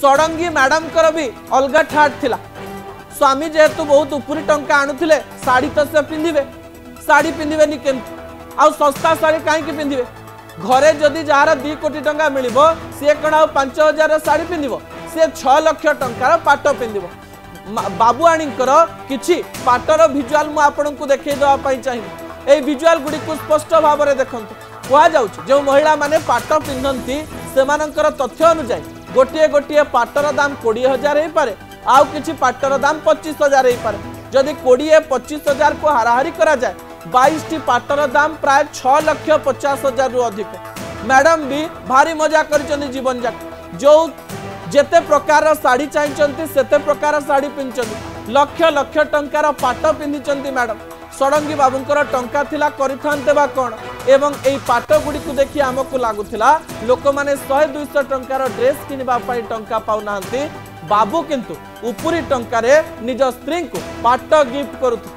Sarangi madam कर भी अलग ठाट थिला स्वामी जेहेतु बहुत उपरी टंका आणुथिले साड़ी तो से पिंधिबे साड़ी पिंधिबेनी केमती आ सस्ता साड़ी कहीं पिंधिबे घरे जदि जार 2 कोटी टंका मिलिबो सी कण आ 5000 साड़ी पिंधिबो सी 6 लाख टंकार पाट पिंधिबो बाबुआणीकर किछि पाटर विजुअल मु आपनकु देखै देबा पई चाहिए ए विजुअल गुडी को स्पष्ट भाव में देखंतु कह जाउछि जो महिला माने पाट पिंधंती सेमानंकर तथ्य अनुसार गोटे गोटे पाटर दाम 20000 हे पारे आउ किछि पाटर दाम 25000 हे पारे जदि 20-25,000 को हाराहारी करा जाए 22 टी पाटर दाम प्राय 6,50,000 रु अधिक मैडम भी भारी मजा कर जीवन जाक जो जेते प्रकार साड़ी चाहिए सेते प्रकार साड़ी पिंधि लक्ष लक्ष टंकार पाट पिंधि मैडम षडंगी बाबूंकर टंका थिला करिथान्ते बा कोन एवं एई पाट गुडी को देखि हमकु लागुथिला लोक माने 100-200 टंकार ड्रेस किनिबा पई टंका पाउ नाहंती बाबू किंतु उपरी टंकारे निज स्त्री को पाट गिफ्ट करूथि।